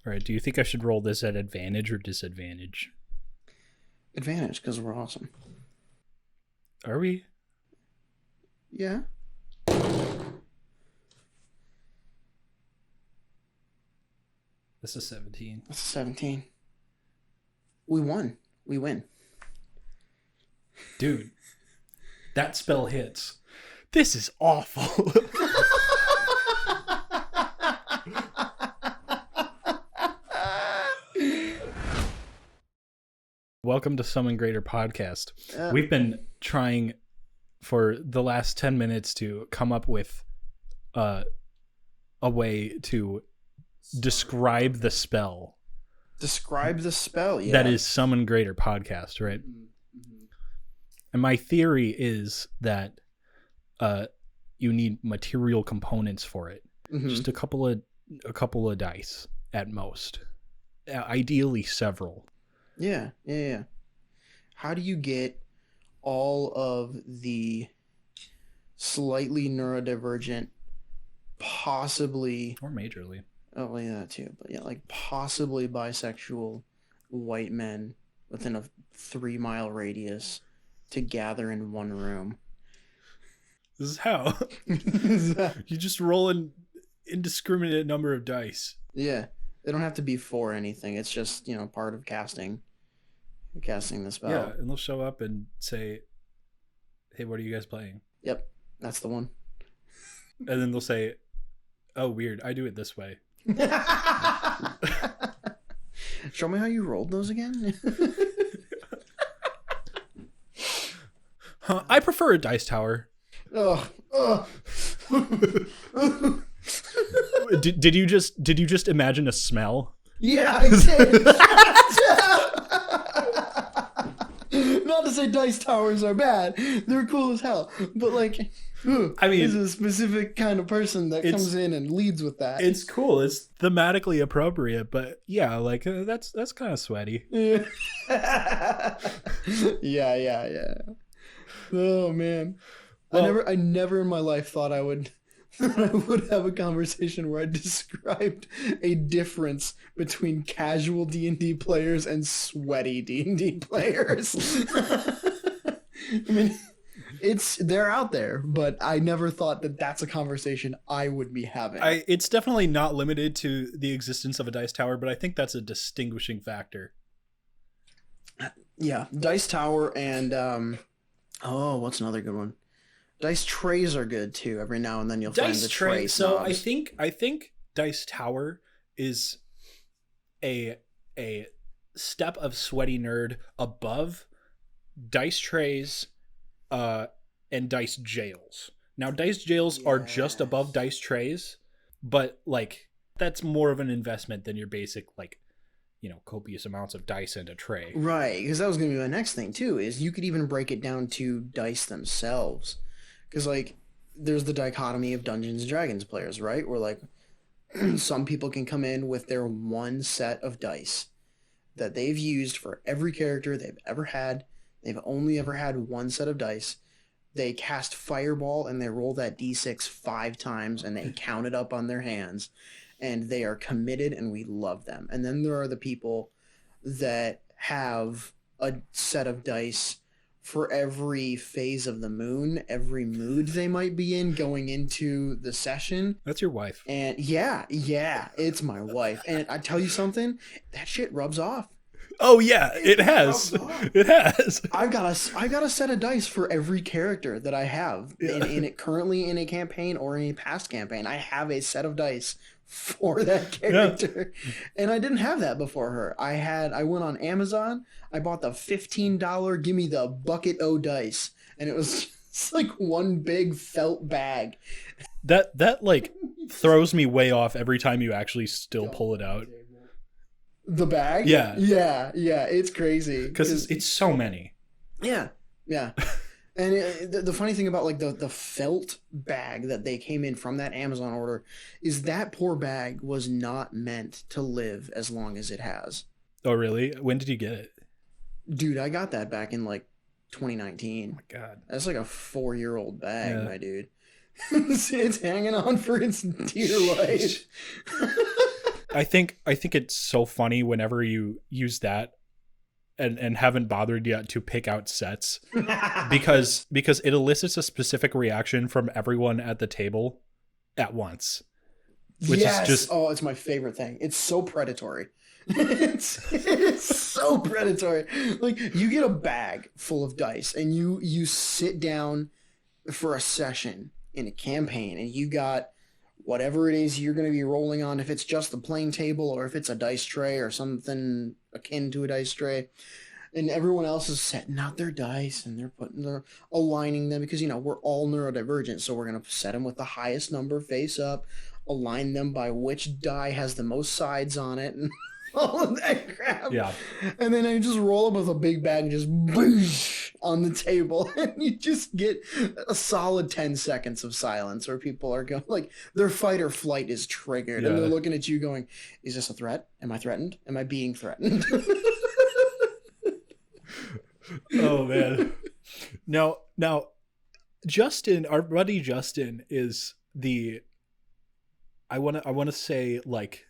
All right, do you think I should roll this at advantage or disadvantage? Advantage, because we're awesome. Are we? Yeah. This is 17. That's 17. We won. We win. Dude, that spell hits. This is awful. Welcome to Summon Greater Podcast. We've been trying for the last 10 minutes to come up with a way to describe the spell. Describe the spell, yeah. That is Summon Greater Podcast, right? Mm-hmm. And my theory is that you need material components for it. Mm-hmm. Just a couple of dice at most. Ideally several. Yeah. How do you get all of the slightly neurodivergent, possibly... Or majorly. Oh, well, yeah, that too. But yeah, like possibly bisexual white men within a 3-mile radius to gather in one room? This is how. You just roll an indiscriminate number of dice. Yeah. They don't have to be for anything. It's just, part of casting the spell. Yeah, and they'll show up and say, hey, what are you guys playing? Yep, that's the one. And then they'll say, oh, weird, I do it this way. Show me how you rolled those again. I prefer a dice tower. Did you just imagine a smell? Yeah, I did. Not to say dice towers are bad; they're cool as hell. But there's a specific kind of person that comes in and leads with that. It's cool. It's thematically appropriate, but yeah, that's kind of sweaty. Yeah. Oh man, well, I never in my life thought I would have a conversation where I described a difference between casual D&D players and sweaty D&D players. I mean, they're out there, but I never thought that that's a conversation I would be having. It's definitely not limited to the existence of a dice tower, but I think that's a distinguishing factor. Yeah, dice tower and what's another good one? Dice trays are good too. Every now and then you'll find the tray snobs. So I think dice tower is a step of sweaty nerd above dice trays and dice jails. Now dice jails are just above dice trays, but that's more of an investment than your basic copious amounts of dice and a tray. Right, because that was going to be my next thing too, is you could even break it down to dice themselves. Because, there's the dichotomy of Dungeons & Dragons players, right? Where, some people can come in with their one set of dice that they've used for every character they've ever had. They've only ever had one set of dice. They cast Fireball, and they roll that D6 5 times, and they count it up on their hands. And they are committed, and we love them. And then there are the people that have a set of dice for every phase of the moon, every mood they might be in going into the session. That's your wife. And yeah, it's my wife. And I tell you something, that shit rubs off. Oh yeah, it has. It has. I've got a set of dice for every character that I have in it currently in a campaign or in a past campaign. I have a set of dice for that character. Yeah. And I didn't have that before her. I went on Amazon, I bought the $15 give me the bucket o dice, and it was just one big felt bag. That throws me way off every time you actually still pull it out. The bag? Yeah, it's crazy because it's so many. Yeah. And the funny thing about the felt bag that they came in from that Amazon order is that poor bag was not meant to live as long as it has. Oh really? When did you get it? Dude, I got that back in 2019. Oh my god. That's a 4-year-old bag, my dude. It's hanging on for its dear life. I think it's so funny whenever you use that and haven't bothered yet to pick out sets because it elicits a specific reaction from everyone at the table at once. Which yes. is just Oh, it's my favorite thing. It's so predatory. It's so predatory. Like you get a bag full of dice and you sit down for a session in a campaign and you got whatever it is you're going to be rolling on, if it's just the plain table or if it's a dice tray or something akin to a dice tray, and everyone else is setting out their dice and they're aligning them because, we're all neurodivergent, so we're going to set them with the highest number face up, align them by which die has the most sides on it, and all of that crap. Yeah. And then I just roll them with a big bag and just boosh on the table. And you just get a solid 10 seconds of silence where people are going, like, their fight or flight is triggered. Yeah. And they're looking at you going, is this a threat? Am I threatened? Am I being threatened? Oh, man. Now, Justin, our buddy Justin is I want to say, like,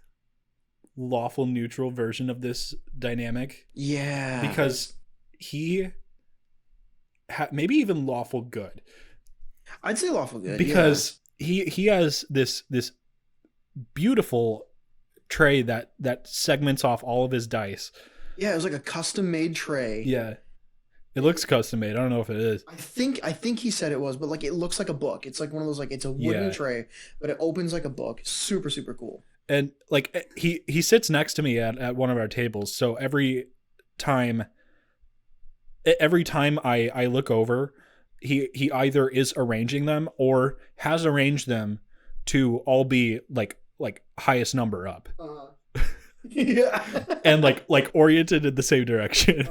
lawful neutral version of this dynamic. Yeah. Because he maybe even lawful good. I'd say lawful good. Because he has this beautiful tray that segments off all of his dice. Yeah, it was like a custom made tray. Yeah. It looks custom made. I don't know if it is. I think he said it was, but like it looks like a book. It's like one of those, like, it's a wooden tray, but it opens like a book. Super, super cool. And like he sits next to me at one of our tables. So every time I look over, he either is arranging them or has arranged them to all be like highest number up. Yeah. And like oriented in the same direction.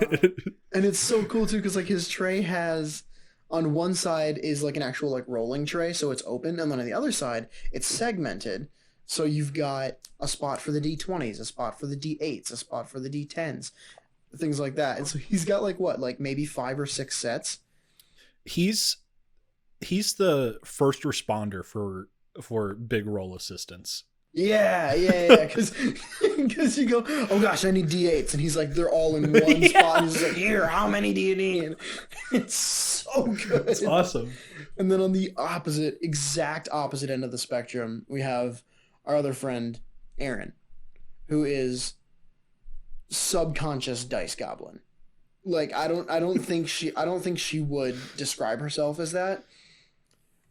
And it's so cool too, because like his tray has, on one side is like an actual like rolling tray, so it's open, and then on the other side it's segmented. So you've got a spot for the D20s, a spot for the D8s, a spot for the D10s, things like that. And so he's got like maybe 5 or 6 sets. He's the first responder for big roll assistance. Yeah, because you go, oh gosh, I need D8s, and he's like, they're all in one spot. And he's like, here, how many do you need? It's so good. It's awesome. And then on the exact opposite end of the spectrum, we have our other friend, Aaron, who is subconscious dice goblin. Like, I don't think she would describe herself as that.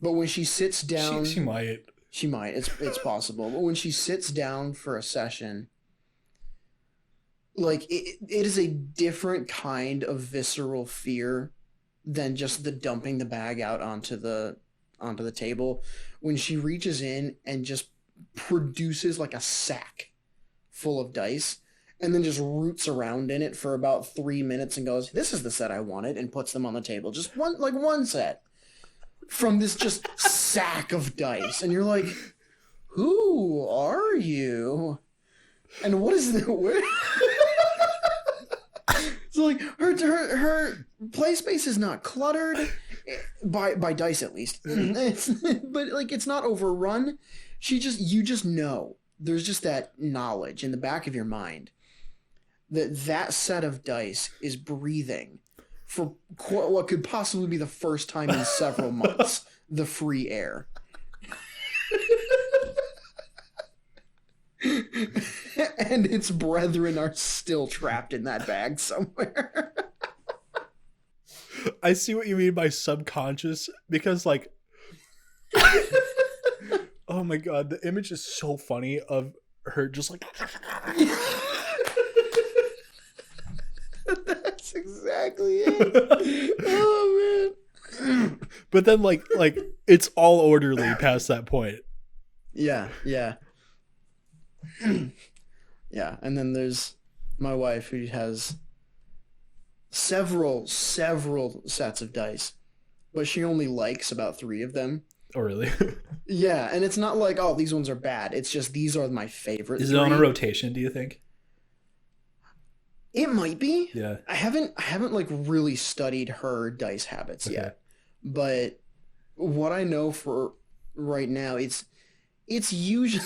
But when she sits down, she might. She might. It's possible. But when she sits down for a session, like it is a different kind of visceral fear than just the dumping the bag out onto the table. When she reaches in and just produces like a sack full of dice and then just roots around in it for about 3 minutes and goes, "This is the set I wanted," and puts them on the table. Just one set from this just sack of dice, and you're like, who are you? And what is the where? So like her play space is not cluttered by dice, at least. But like it's not overrun. You just know. There's just that knowledge in the back of your mind that set of dice is breathing for what could possibly be the first time in several months, the free air. And its brethren are still trapped in that bag somewhere. I see what you mean by subconscious, because like oh my god, the image is so funny of her just like That's exactly it. Oh man. But then like it's all orderly past that point. Yeah. Yeah, and then there's my wife, who has several sets of dice, but she only likes about 3 of them. Oh really? Yeah, and it's not like, oh, these ones are bad. It's just these are my favorite. Is it on a rotation, do you think? It might be. Yeah. I haven't like really studied her dice habits yet. But what I know for right now, it's usually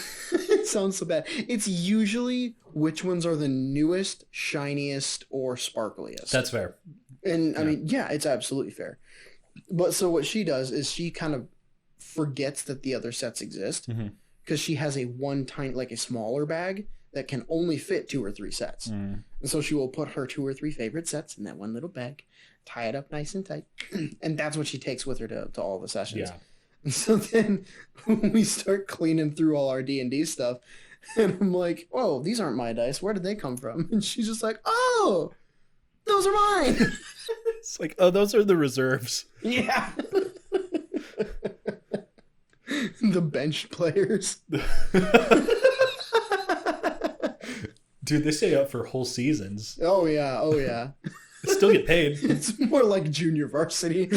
sounds so bad. It's usually which ones are the newest, shiniest, or sparkliest. That's fair. And I mean, yeah, it's absolutely fair. But so what she does is she kind of forgets that the other sets exist because she has a smaller bag that can only fit 2 or 3 sets. And so she will put her 2 or 3 favorite sets in that one little bag, tie it up nice and tight, and that's what she takes with her to all the sessions. Yeah. And so then we start cleaning through all our D&D stuff, and I'm like, "Oh, these aren't my dice. Where did they come from?" And she's just like, "Oh, those are mine." It's like, oh, those are the reserves. Yeah. The bench players. Dude, they stay up for whole seasons. Oh yeah. Still get paid. It's more like junior varsity.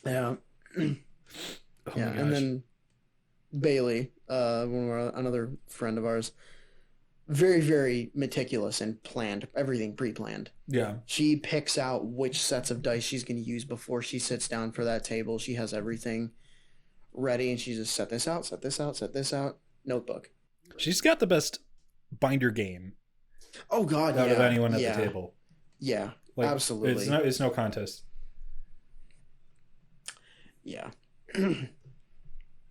Yeah. Oh Yeah, and then Bailey, another friend of ours, very, very meticulous and planned, everything pre-planned. Yeah. She picks out which sets of dice she's going to use before she sits down for that table. She has everything ready, and she just set this out, notebook. She's got the best binder game. Oh God, out of anyone at the table. Yeah, like, absolutely. It's no contest. Yeah.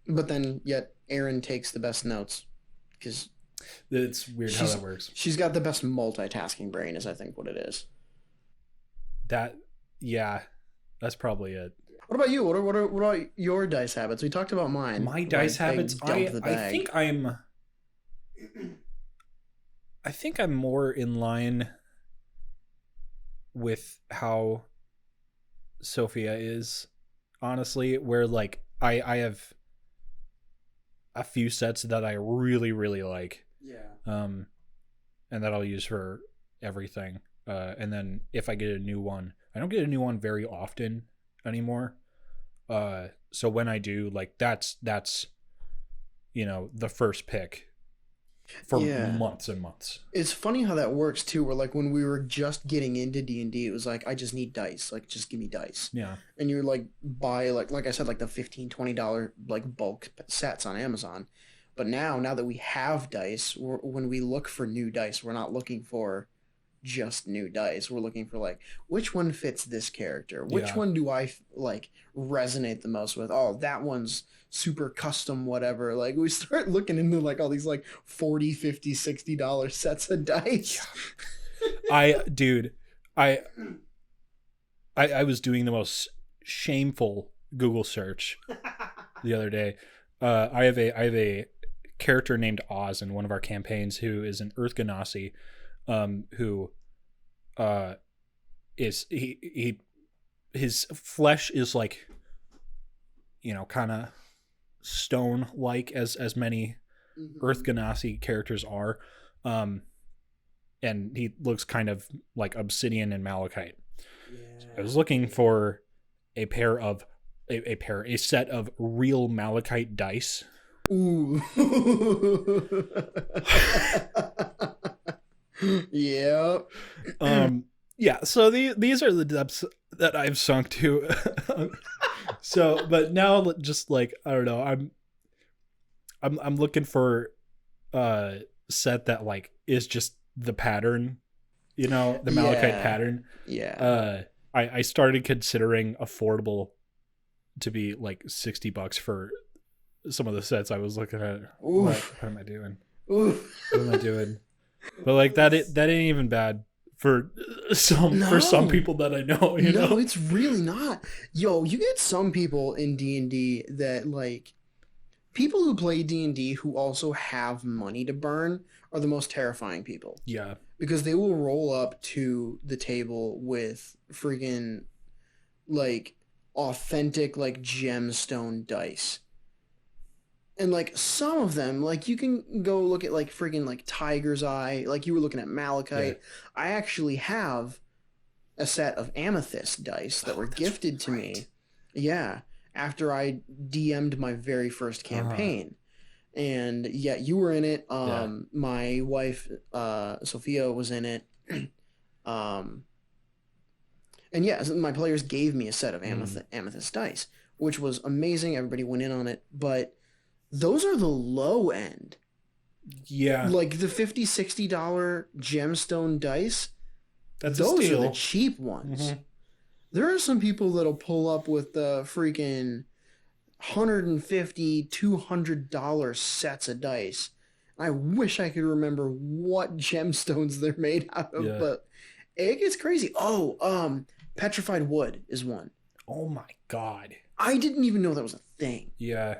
But then, yet, Erin takes the best notes because it's weird how that works. She's got the best multitasking brain, is I think what it is. That's probably it. What about you? What are your dice habits? We talked about mine. My dice habits. I think I'm more in line with how Sophia is, honestly, where like I have a few sets that I really, really like. Yeah. And that I'll use for everything. And then if I get a new one, I don't get a new one very often anymore. So when I do, like that's the first pick for months and months. It's funny how that works too, where like when we were just getting into D&D, it was like, I just need dice, like just give me dice. Yeah. And you're like buy like I said, like the $15-$20 like bulk sets on Amazon. But now that we have dice, when we look for new dice, we're not looking for just new dice. We're looking for like, which one fits this character? Which one do I like resonate the most with? Oh, that one's super custom, whatever. Like we start looking into like all these like $40, $50, $60 sets of dice. I was doing the most shameful Google search the other day. I have a character named Oz in one of our campaigns who is an Earth Ganassi, who is his flesh is like, kind of stone like as many Earth Ganassi characters are, and he looks kind of like obsidian and malachite. I was looking for a set of real malachite dice. Ooh. Yeah. So these are the depths that I've sunk to. So, but now just like, I don't know, I'm looking for a set that like is just the pattern, the malachite pattern. Yeah. I started considering affordable to be like $60 for some of the sets I was looking at. What am I doing? Oof. What am I doing? But like that ain't even bad for some people that I know. No, it's really not. Yo, you get some people in D&D that like people who play D&D who also have money to burn are the most terrifying people. Yeah, because they will roll up to the table with freaking like authentic like gemstone dice. And like some of them, like you can go look at like friggin' like Tiger's Eye, like you were looking at malachite. Yeah. I actually have a set of amethyst dice that were gifted to me. Yeah, after I DM'd my very first campaign. And yeah, you were in it. My wife, Sophia, was in it. And yeah, my players gave me a set of amethyst dice, which was amazing. Everybody went in on it, but those are the low end. Yeah. Like the $50-$60 gemstone dice, That's those a steal. are the cheap ones. Mm-hmm. There are some people that'll pull up with the freaking $150-$200 sets of dice. I wish I could remember what gemstones they're made out of, Yeah. but it gets crazy. Oh, petrified wood is one. Oh my god. I didn't even know that was a thing. Yeah.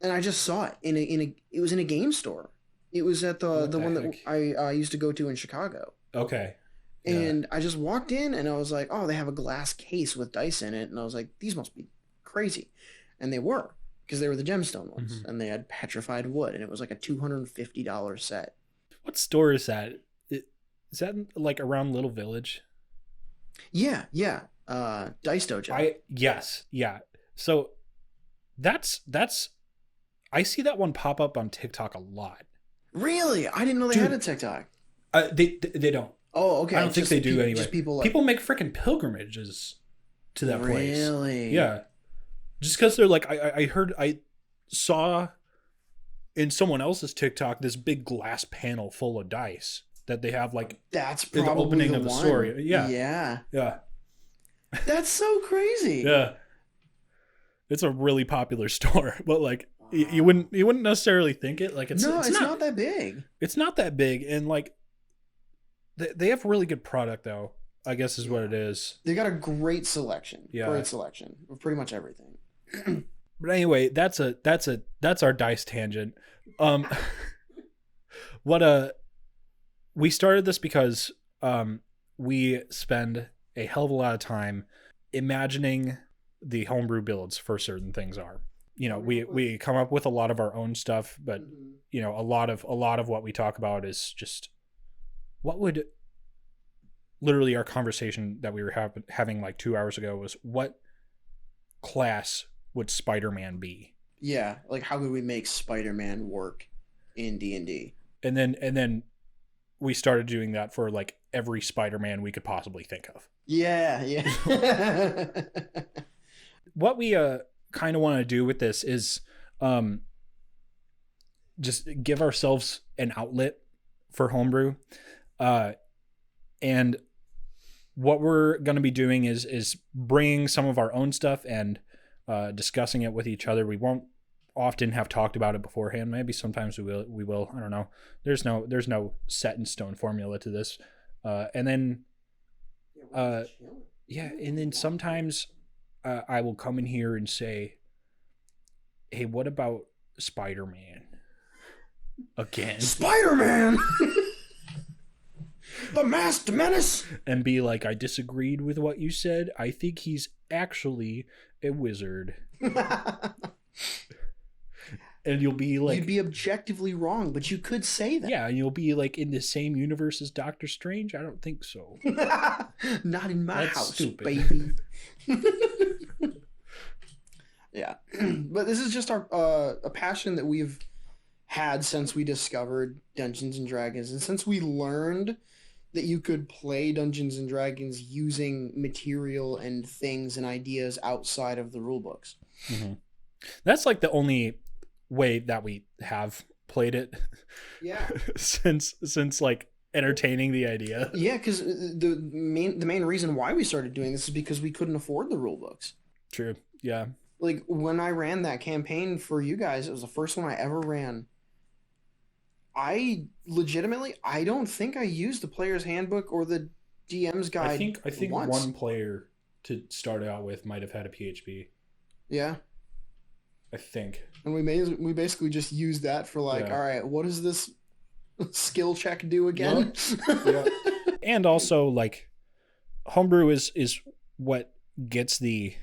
And I just saw it it was in a game store. It was at the one that I used to go to in Chicago. Okay. Yeah. And I just walked in and I was like, oh, they have a glass case with dice in it. And I was like, these must be crazy. And they were, because they were the gemstone ones. Mm-hmm. And they had petrified wood. And it was like a $250 set. What store is that? Is that like around Little Village? Yeah. Dice Dojo. Yes. Yeah. So that's I see that one pop up on TikTok a lot. Really? I didn't know they had a TikTok. They don't. Oh, okay. I don't think they do anyway. Just people make freaking pilgrimages to that place. Really? Yeah. Just because they're like, I saw in someone else's TikTok this big glass panel full of dice that they have like that's the probably opening the of the one. story. Yeah. Yeah. That's so crazy. Yeah. It's a really popular store, but like you wouldn't necessarily think it. Like it's not that big. It's not that big, and like they have really good product though, I guess is what it is. They got a great selection. Yeah. Great selection of pretty much everything. But anyway, that's our dice tangent. We started this because we spend a hell of a lot of time imagining the homebrew builds for certain things are. You know, we come up with a lot of our own stuff, but you know, a lot of what we talk about is just what would literally our conversation that we were having like 2 hours ago was what class would Spider-Man be? Yeah, like how could we make Spider-Man work in D&D? And then we started doing that for like every Spider-Man we could possibly think of. Yeah. What we kind of want to do with this is just give ourselves an outlet for homebrew. And what we're going to be doing is bringing some of our own stuff and discussing it with each other. We won't often have talked about it beforehand. Maybe sometimes we will. I don't know. There's no set in stone formula to this. And then sometimes I will come in here and say, hey, what about Spider-Man again? Spider-Man. The Masked Menace. And be like, I disagreed with what you said. I think he's actually a wizard. And you'll be like, you'd be objectively wrong, but you could say that. Yeah, and you'll be like in the same universe as Doctor Strange. I don't think so. Not in my house, stupid. baby. Yeah, but this is just our a passion that we've had since we discovered Dungeons and Dragons, and since we learned that you could play Dungeons and Dragons using material and things and ideas outside of the rule books. Mm-hmm. That's like the only way that we have played it. Yeah. since like entertaining the idea. Yeah, because the main reason why we started doing this is because we couldn't afford the rule books. True. Yeah. Like when I ran that campaign for you guys, it was the first one I ever ran. I don't think I used the player's handbook or the DM's guide. I think once. One player to start out with might have had a PHP. Yeah. I think. And we basically just used that for like, all right, what does this skill check do again? Yep. And also like homebrew is what gets the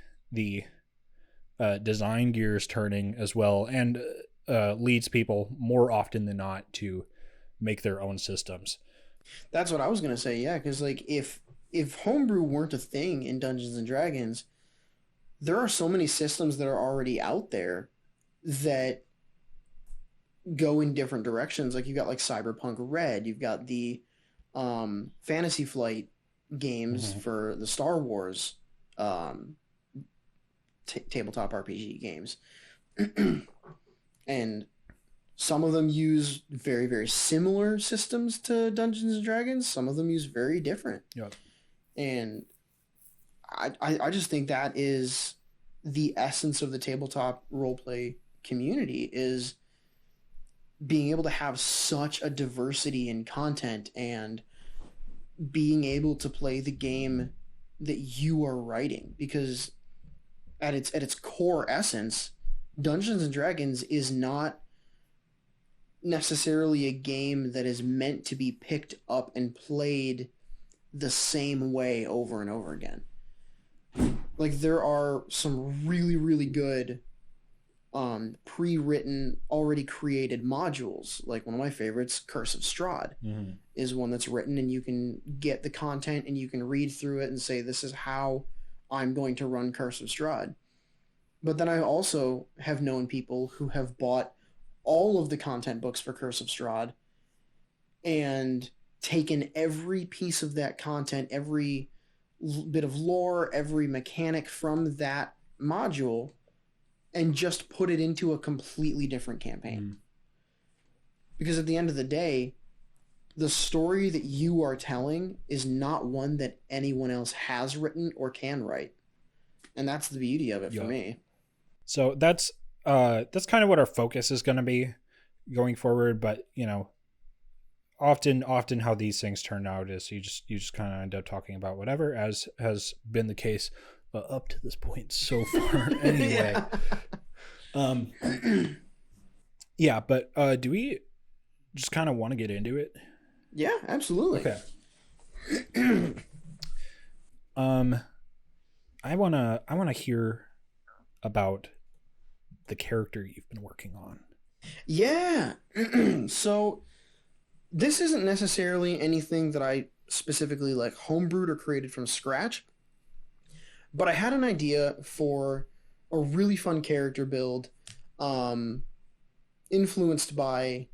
design gears turning as well, and leads people more often than not to make their own systems. That's what I was gonna say. Yeah, because like if homebrew weren't a thing in Dungeons and Dragons, there are so many systems that are already out there that go in different directions. Like you've got like Cyberpunk Red, you've got the Fantasy Flight games for the Star Wars tabletop RPG games. And some of them use very, very similar systems to Dungeons and Dragons. Some of them use very different. Yep. And I just think that is the essence of the tabletop roleplay community, is being able to have such a diversity in content and being able to play the game that you are writing. Because at its core essence, Dungeons and Dragons is not necessarily a game that is meant to be picked up and played the same way over and over again. Like, there are some really, really good pre-written, already created modules. Like, one of my favorites, Curse of Strahd, is one that's written, and you can get the content and you can read through it and say, this is how I'm going to run Curse of Strahd. But then I also have known people who have bought all of the content books for Curse of Strahd and taken every piece of that content, every bit of lore, every mechanic from that module, and just put it into a completely different campaign. Because at the end of the day, the story that you are telling is not one that anyone else has written or can write. And that's the beauty of it for me. So that's kind of what our focus is going to be going forward. But, you know, often how these things turn out is you just kind of end up talking about whatever, as has been the case up to this point so far anyway. Yeah, but do we just kind of want to get into it? Yeah, absolutely. Okay. I want to hear about the character you've been working on. Yeah. So this isn't necessarily anything that I specifically like homebrewed or created from scratch, but I had an idea for a really fun character build, influenced by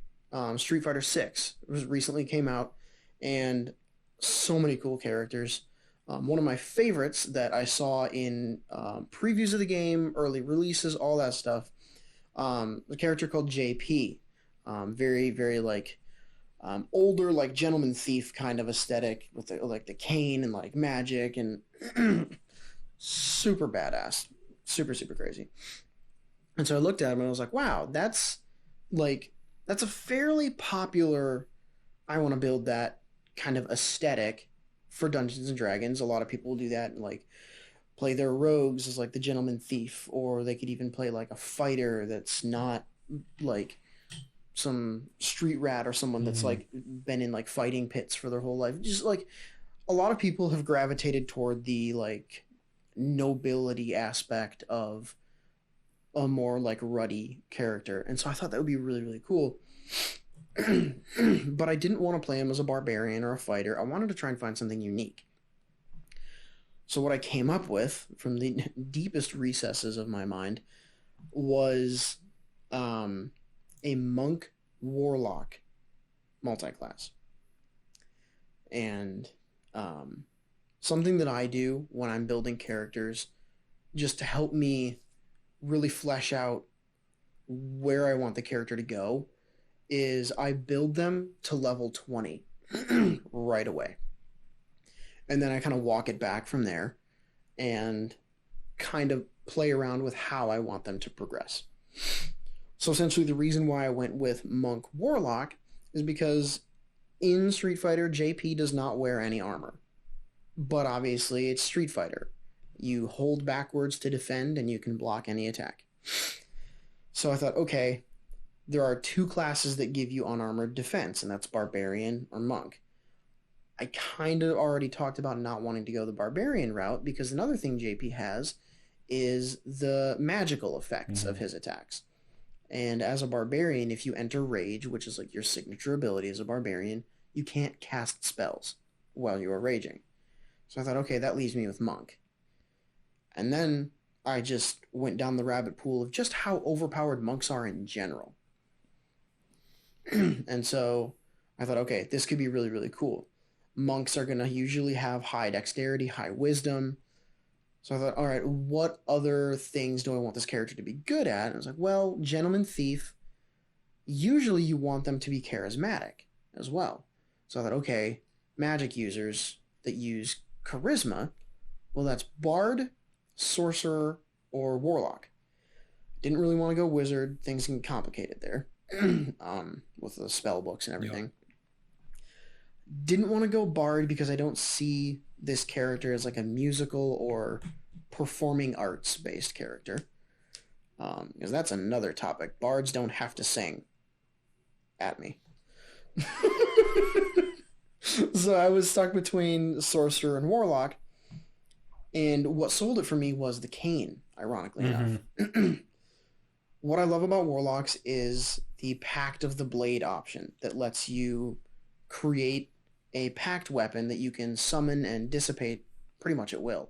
Street Fighter 6. It was recently came out, and so many cool characters. One of my favorites that I saw in previews of the game, early releases, all that stuff, a character called JP. Very, very like older, like gentleman thief kind of aesthetic with the cane and like magic, and super badass, super, super crazy. And so I looked at him and I was like, wow, that's a fairly popular, I want to build that kind of aesthetic for Dungeons and Dragons. A lot of people do that and like play their rogues as like the gentleman thief, or they could even play like a fighter that's not like some street rat or someone that's like been in like fighting pits for their whole life. Just like a lot of people have gravitated toward the like nobility aspect of a more like ruddy character. And so I thought that would be really, really cool. But I didn't want to play him as a barbarian or a fighter. I wanted to try and find something unique. So what I came up with from the deepest recesses of my mind was a monk warlock multi-class. And something that I do when I'm building characters just to help me really flesh out where I want the character to go is I build them to level 20 right away. And then I kind of walk it back from there and kind of play around with how I want them to progress. So essentially the reason why I went with Monk Warlock is because in Street Fighter, JP does not wear any armor. But obviously it's Street Fighter. You hold backwards to defend and you can block any attack. So I thought, okay, there are two classes that give you unarmored defense, and that's Barbarian or Monk. I kind of already talked about not wanting to go the Barbarian route because another thing JP has is the magical effects of his attacks. And as a Barbarian, if you enter Rage, which is like your signature ability as a Barbarian, you can't cast spells while you are raging. So I thought, okay, that leaves me with Monk. And then I just went down the rabbit pool of just how overpowered monks are in general. And so I thought, okay, this could be really, really cool. Monks are going to usually have high dexterity, high wisdom. So I thought, all right, what other things do I want this character to be good at? And I was like, well, Gentleman Thief, usually you want them to be charismatic as well. So I thought, okay, magic users that use charisma, well, that's Bard, Sorcerer, or Warlock. Didn't really want to go Wizard. Things get complicated there with the spell books and everything. Didn't want to go Bard because I don't see this character as like a musical or performing arts based character. Because that's another topic. Bards don't have to sing at me. So I was stuck between Sorcerer and Warlock. And what sold it for me was the cane, ironically enough. What I love about Warlocks is the Pact of the Blade option that lets you create a pact weapon that you can summon and dissipate pretty much at will.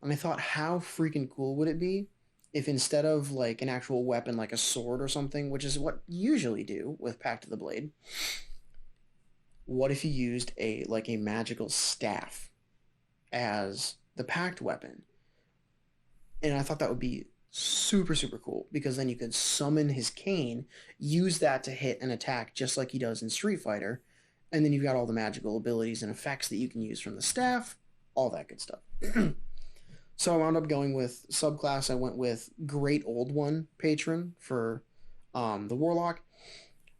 And I thought, how freaking cool would it be if instead of like an actual weapon like a sword or something, which is what you usually do with Pact of the Blade, what if you used a magical staff as the pact weapon? And I thought that would be super, super cool, because then you could summon his cane, use that to hit an attack just like he does in Street Fighter, and then you've got all the magical abilities and effects that you can use from the staff, all that good stuff. So I wound up going with subclass. I went with Great Old One Patron for the Warlock,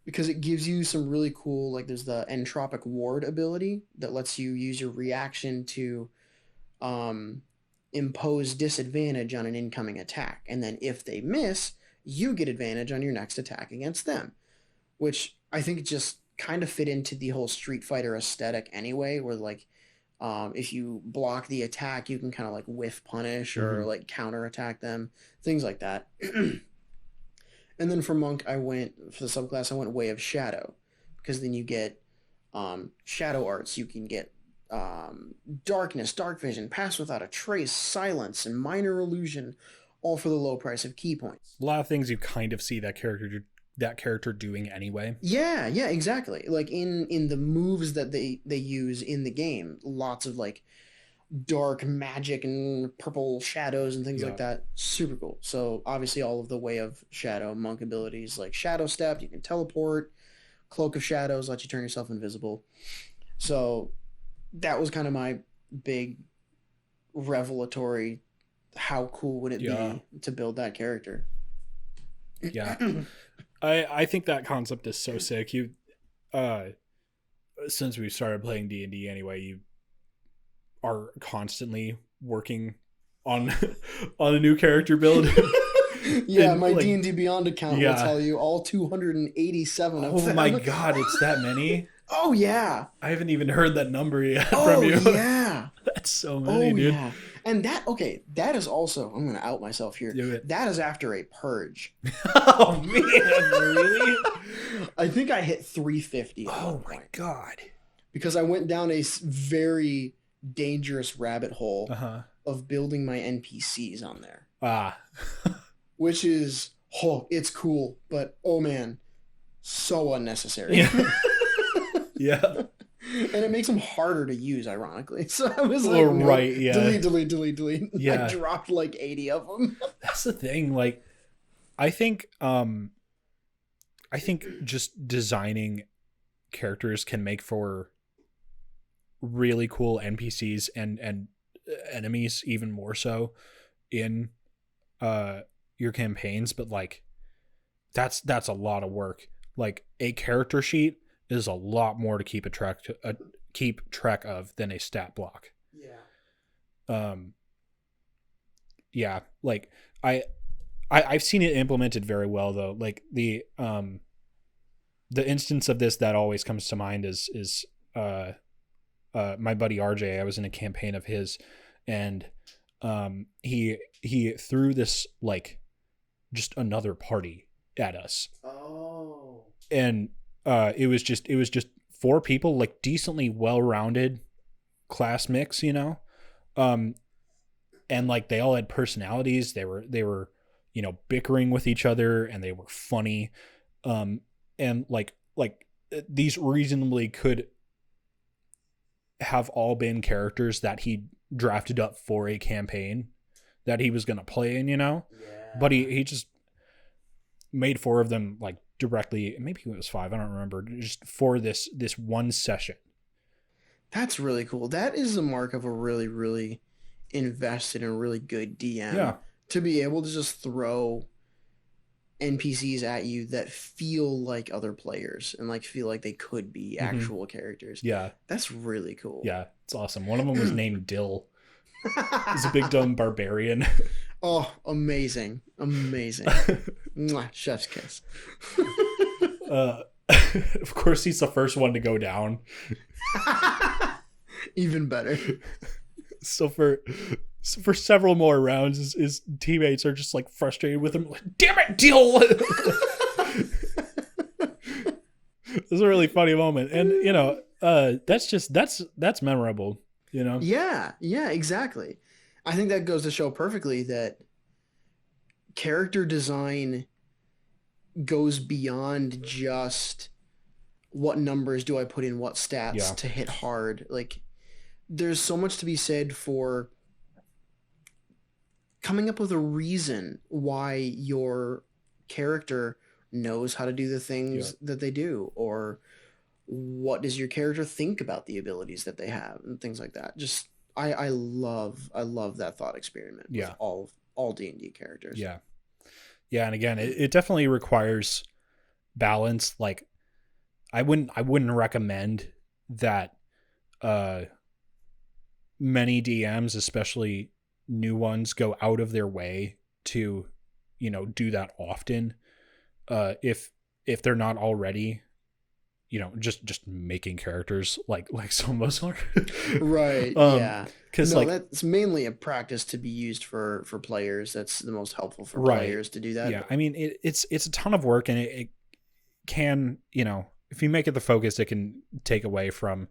because it gives you some really cool, like there's the Entropic Ward ability that lets you use your reaction to impose disadvantage on an incoming attack. And then if they miss, you get advantage on your next attack against them, which I think just kind of fit into the whole Street Fighter aesthetic anyway, where like if you block the attack, you can kind of like whiff punish or like counter attack them, things like that. And then for Monk, for the subclass, I went Way of Shadow, because then you get shadow arts. You can get darkness, dark vision, pass without a trace, silence, and minor illusion, all for the low price of key points. A lot of things you kind of see that character doing anyway. Yeah, exactly. Like in the moves that they use in the game, lots of like dark magic and purple shadows and things like that. Super cool. So obviously all of the Way of Shadow Monk abilities, like Shadow Step, you can teleport, Cloak of Shadows lets you turn yourself invisible. So that was kind of my big revelatory, how cool would it be to build that character? Yeah. I think that concept is so sick. You since we started playing D&D anyway, you are constantly working on a new character build. Yeah, and my like, D&D Beyond account will tell you all 287 of them. Oh my god, it's that many? Oh yeah. I haven't even heard that number yet from you. Oh yeah. That's so many, dude. Yeah. And that is also, I'm going to out myself here. Do it. That is after a purge. Oh man, really? I think I hit 350 at one point. God. Because I went down a very dangerous rabbit hole of building my NPCs on there. Which is, it's cool, but oh man, so unnecessary. Yeah. And it makes them harder to use, ironically. So I was like, delete. Yeah. I dropped like 80 of them. That's the thing. Like, I think just designing characters can make for really cool NPCs and enemies, even more so in your campaigns. But like, that's a lot of work. Like, a character sheet is a lot more to keep track of than a stat block. Yeah. Yeah. Like I've seen it implemented very well though. Like the instance of this that always comes to mind is my buddy RJ. I was in a campaign of his, and he threw this like just another party at us. Oh. And it was just 4 people, like decently well-rounded class mix, you know? And like they all had personalities. They were, you know, bickering with each other, and they were funny. And like these reasonably could have all been characters that he drafted up for a campaign that he was going to play in, Yeah. but he just made 4 of them like directly, maybe it was 5, I don't remember, just for this one session. That's really cool. That is the mark of a really, really invested and really good DM. Yeah. To be able to just throw NPCs at you that feel like other players and like feel like they could be actual characters. Yeah. That's really cool. Yeah, it's awesome. One of them was named Dill. He's a big dumb barbarian. Oh, amazing. Amazing. Mwah, chef's kiss. Of course, he's the first one to go down. Even better. So for several more rounds, his teammates are just like frustrated with him. Like, damn it, Dill! It's a really funny moment, and that's memorable. Yeah, exactly. I think that goes to show perfectly that character design goes beyond just what numbers do I put in what stats to hit hard. Like, there's so much to be said for coming up with a reason why your character knows how to do the things that they do, or what does your character think about the abilities that they have and things like that. Just I love that thought experiment with all D&D characters. Yeah, and again, it definitely requires balance. Like, I wouldn't recommend that many DMs, especially new ones, go out of their way to do that often, if they're not already just making characters like some of us are. Right. Because that's mainly a practice to be used for players. That's the most helpful for players to do that. Yeah, I mean, it's a ton of work, and it can, if you make it the focus, it can take away from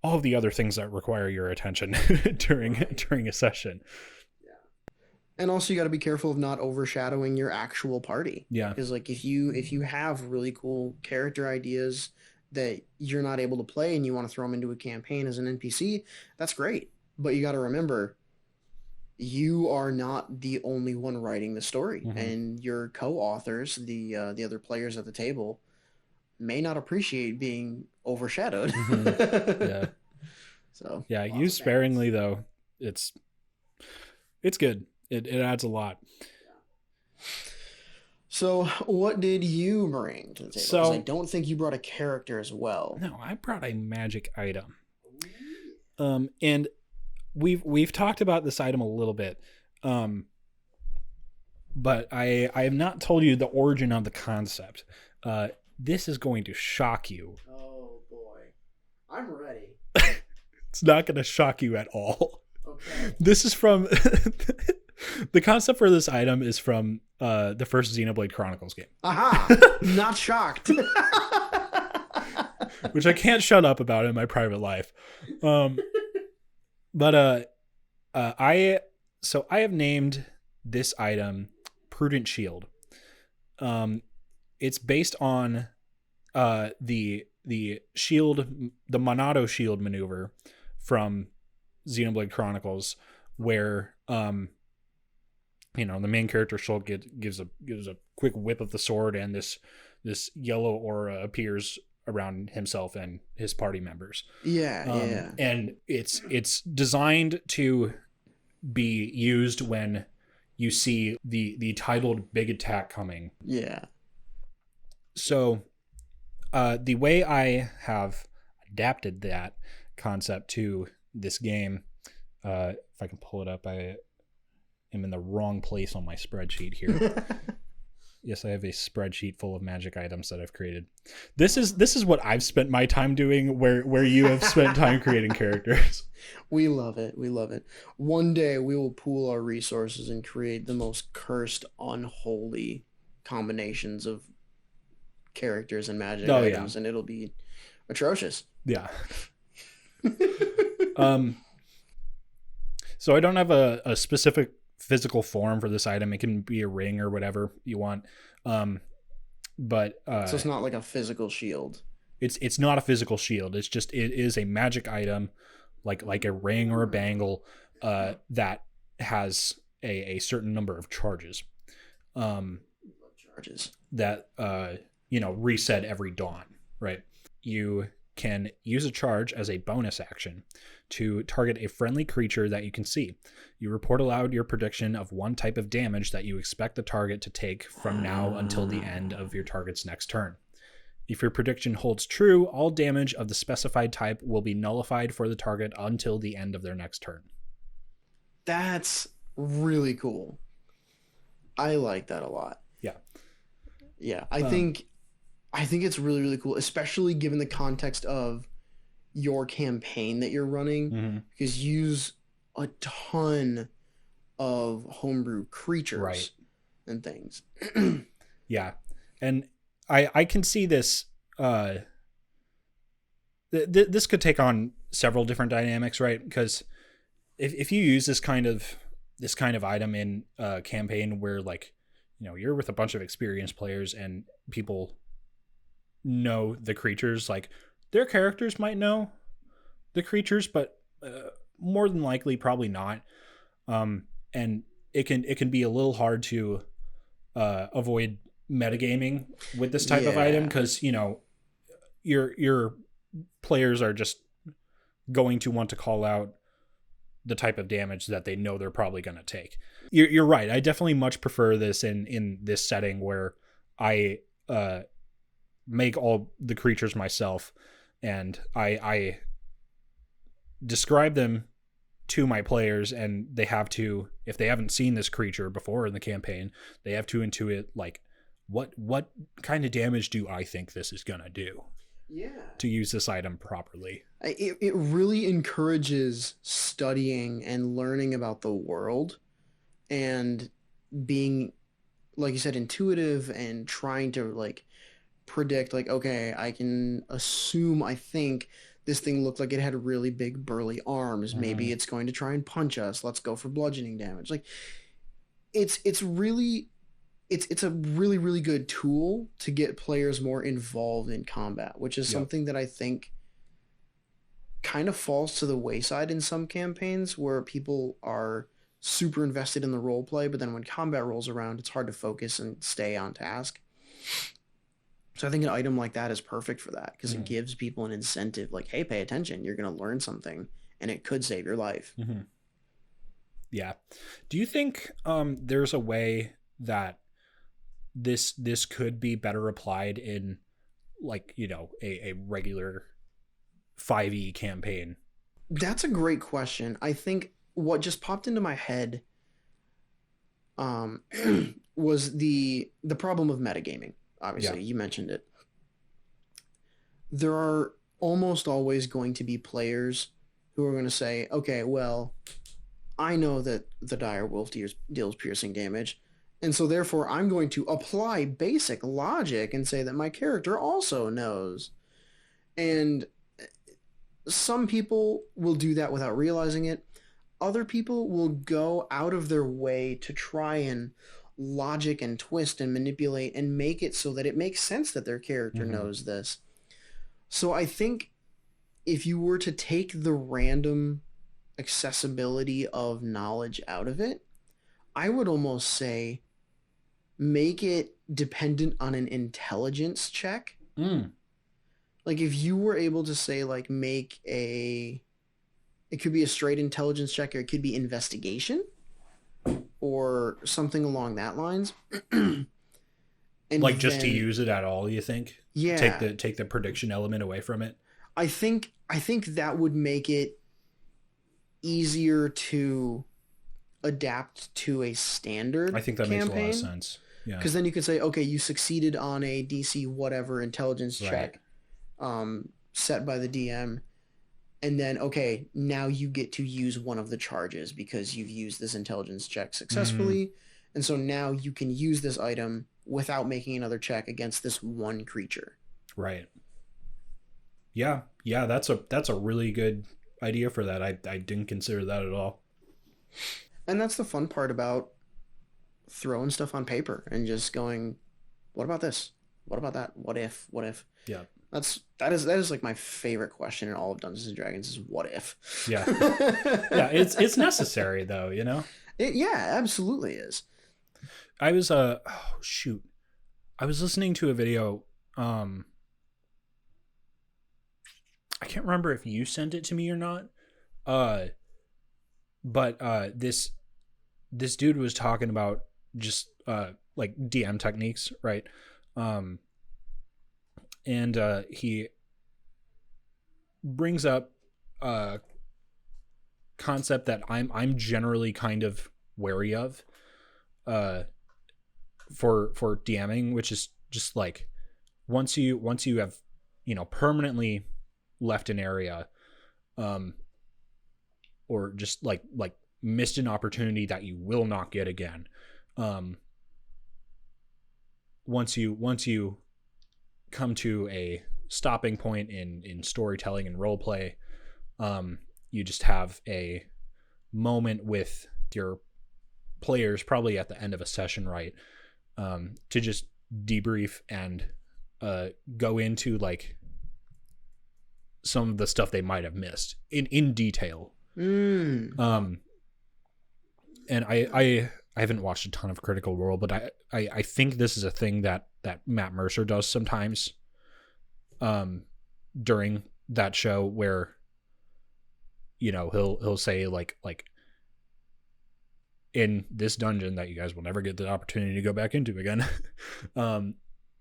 all of the other things that require your attention during a session. And also, you got to be careful of not overshadowing your actual party. Yeah. Because like if you have really cool character ideas that you're not able to play and you want to throw them into a campaign as an NPC, that's great. But you got to remember, you are not the only one writing the story, and your co-authors, the other players at the table, may not appreciate being overshadowed. Yeah. So use sparingly though. It's good. It adds a lot. So what did you bring to the table? So I don't think you brought a character as well. No, I brought a magic item. And we've talked about this item a little bit. But I have not told you the origin of the concept. This is going to shock you. Oh boy. I'm ready. It's not going to shock you at all. Okay. This is from the concept for this item is from the first Xenoblade Chronicles game. Aha! Not shocked. Which I can't shut up about in my private life. But I have named this item Prudent Shield. It's based on the shield, the Monado shield maneuver from Xenoblade Chronicles, where the main character Shulk gives a quick whip of the sword, and this yellow aura appears around himself and his party members. Yeah. And it's designed to be used when you see the titled big attack coming. Yeah. So the way I have adapted that concept to this game, if I can pull it up, I am in the wrong place on my spreadsheet here. Yes, I have a spreadsheet full of magic items that I've created. This is what I've spent my time doing, where you have spent time creating characters. We love it. We love it. One day we will pool our resources and create the most cursed, unholy combinations of characters and magic items, and it'll be atrocious. Yeah. So I don't have a specific physical form for this item. It can be a ring or whatever you want. But so it's not like a physical shield. It's not a physical shield. It's just, it is a magic item like a ring or a bangle that has a certain number of charges. That reset every dawn, right? You can use a charge as a bonus action to target a friendly creature that you can see. You report aloud your prediction of one type of damage that you expect the target to take from now until the end of your target's next turn. If your prediction holds true, all damage of the specified type will be nullified for the target until the end of their next turn. That's really cool. I like that a lot. Yeah, I think it's really, really cool, especially given the context of your campaign that you're running, because you use a ton of homebrew creatures and things. Yeah, and I can see this. This could take on several different dynamics, right? Because if you use this kind of item in a campaign where, like, you're with a bunch of experienced players and people know the creatures, like, their characters might know the creatures, but more than likely probably not. And it can be a little hard to avoid metagaming with this type of item, because your players are just going to want to call out the type of damage that they know they're probably going to take. You're right. I definitely much prefer this in this setting where I make all the creatures myself, and I describe them to my players, and they have to, if they haven't seen this creature before in the campaign, they have to intuit, like, what kind of damage do I think this is going to do? Yeah. To use this item properly. It really encourages studying and learning about the world and being, like you said, intuitive and trying to, like, predict, like, okay, I can assume, I think this thing looked like it had really big burly arms. Maybe it's going to try and punch us. Let's go for bludgeoning damage. Like, it's a really, really good tool to get players more involved in combat, which is something that I think kind of falls to the wayside in some campaigns where people are super invested in the role play, but then when combat rolls around, it's hard to focus and stay on task. So I think an item like that is perfect for that, because it gives people an incentive, like, hey, pay attention, you're going to learn something, and it could save your life. Yeah. Do you think there's a way that this could be better applied in, like, a regular 5e campaign? That's a great question. I think what just popped into my head was the problem of metagaming. Obviously, you mentioned it. There are almost always going to be players who are going to say, okay, well, I know that the dire wolf deals piercing damage, and so therefore I'm going to apply basic logic and say that my character also knows. And some people will do that without realizing it. Other people will go out of their way to try and logic and twist and manipulate and make it so that it makes sense that their character knows this. So I think if you were to take the random accessibility of knowledge out of it, I would almost say make it dependent on an intelligence check. Like, if you were able to say, like, it could be a straight intelligence check, or it could be investigation or something along that lines. And like, just to use it at all, you think? Yeah. Take the prediction element away from it? I think that would make it easier to adapt to a standard campaign. I think that makes a lot of sense. Yeah. Because then you could say, okay, you succeeded on a DC whatever intelligence check set by the DM, and then, okay, now you get to use one of the charges because you've used this intelligence check successfully, and so now you can use this item without making another check against this one creature. Right. Yeah, that's a really good idea for that. I didn't consider that at all. And that's the fun part about throwing stuff on paper and just going, what about this? What about that? What if? Yeah. That is like my favorite question in all of Dungeons and Dragons is what if? Yeah. Yeah, it's necessary though, you know? Yeah, absolutely is. I was oh shoot. I was listening to a video. I can't remember if you sent it to me or not. Uh, but this dude was talking about just like DM techniques, right? Um, and he brings up a concept that I'm generally kind of wary of uh for DMing, which is just like once you have, you know, permanently left an area, um or just like missed an opportunity that you will not get again, um once you come to a stopping point in storytelling and role play, you just have a moment with your players, probably at the end of a session, right, to just debrief and go into like some of the stuff they might have missed in detail. And I haven't watched a ton of Critical Role, but I think this is a thing that Matt Mercer does sometimes during that show, where, you know, he'll say like in this dungeon that you guys will never get the opportunity to go back into again,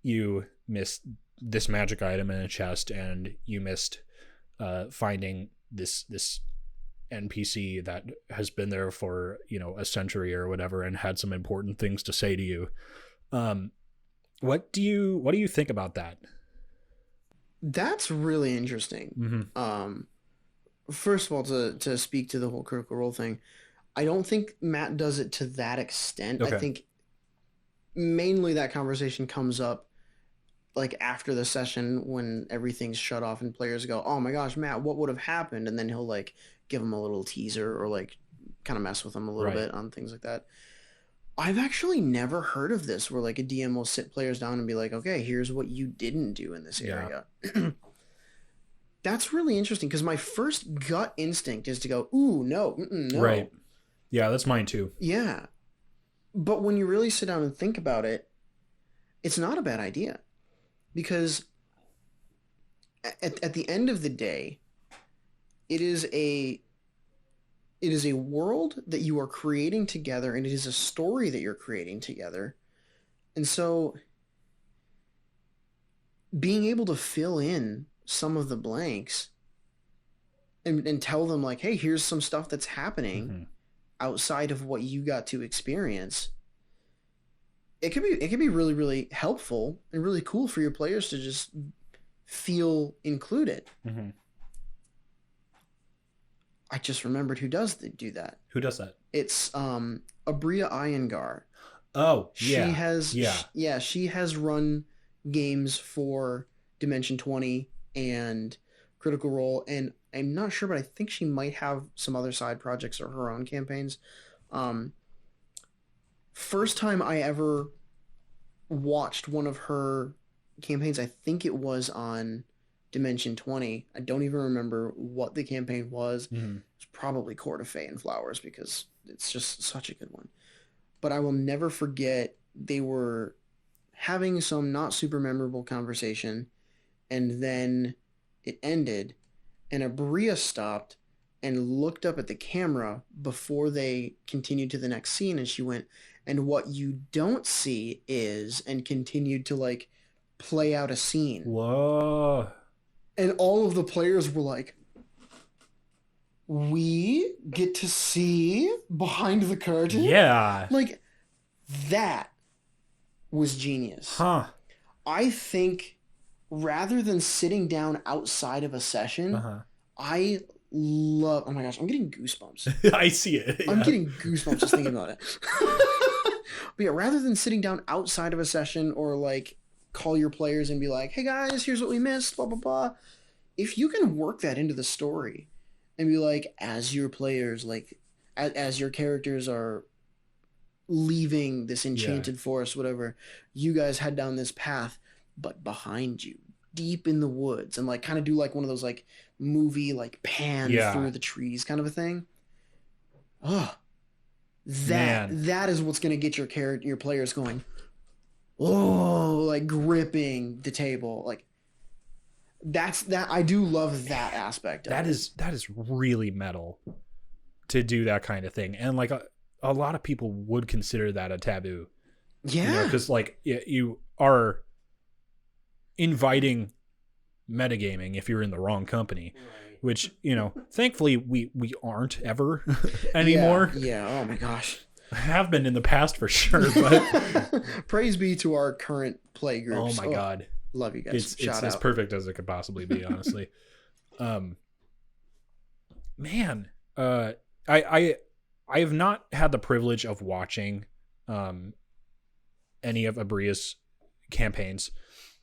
you missed this magic item in a chest, and you missed finding this NPC that has been there for, you know, a century or whatever, and had some important things to say to you. What do you think about that? That's really interesting. Mm-hmm. First of all, to speak to the whole Critical Role thing, I don't think Matt does it to that extent. I Okay. think mainly that conversation comes up like after the session when everything's shut off and players go, "Oh my gosh, Matt, what would have happened?" And then he'll like give them a little teaser or like kind of mess with them a little Right. bit on things like that. I've actually never heard of this where like a DM will sit players down and be like, "Okay, here's what you didn't do in this Yeah. area." That's really interesting because my first gut instinct is to go, "Ooh, no, no." Right. Yeah, that's mine too. Yeah. But when you really sit down and think about it, it's not a bad idea because at the end of the day, it is a world that you are creating together, and it is a story that you're creating together. And so being able to fill in some of the blanks and tell them like, "Hey, here's some stuff that's happening Mm-hmm. outside of what you got to experience." It could be really, really helpful and really cool for your players to just feel included. Mm-hmm. I just remembered who does do that. Who does that? It's Abria Iyengar. Oh, She yeah. has Yeah. she has run games for Dimension 20 and Critical Role, and I'm not sure, but I think she might have some other side projects or her own campaigns. First time I ever watched one of her campaigns, I think it was on Dimension 20. I don't even remember what the campaign was. Mm-hmm. It's probably Court of Fey and Flowers because it's just such a good one. But I will never forget they were having some not super memorable conversation, and then it ended, and Abria stopped and looked up at the camera before they continued to the next scene, and she went, "And what you don't see is," and continued to like play out a scene. Whoa. And all of the players were like, "We get to see behind the curtain?" Yeah. Like, that was genius. Huh. I think rather than sitting down outside of a session, Uh-huh. I love. Oh my gosh, I'm getting goosebumps. I see it. I'm Yeah. getting goosebumps just thinking about it. But yeah, rather than sitting down outside of a session or like call your players and be like, "Hey guys, here's what we missed, blah, blah, blah." If you can work that into the story and be like, as your players, like, as your characters are leaving this enchanted forest, whatever, you guys head down this path, but behind you, deep in the woods and like kind of do like one of those like movie like pan through the trees kind of a thing. Oh, that is what's gonna get your players going. Oh, like gripping the table, like that. I do love that aspect. That is really metal to do that kind of thing, and like a lot of people would consider that a taboo. Yeah, because like you are inviting metagaming if you're in the wrong company, right. Which thankfully we aren't ever anymore. Yeah. Oh my gosh. Have been in the past for sure, but praise be to our current play groups. Oh my god, love you guys. It's as perfect as it could possibly be, honestly. Man, I have not had the privilege of watching any of Abria's campaigns.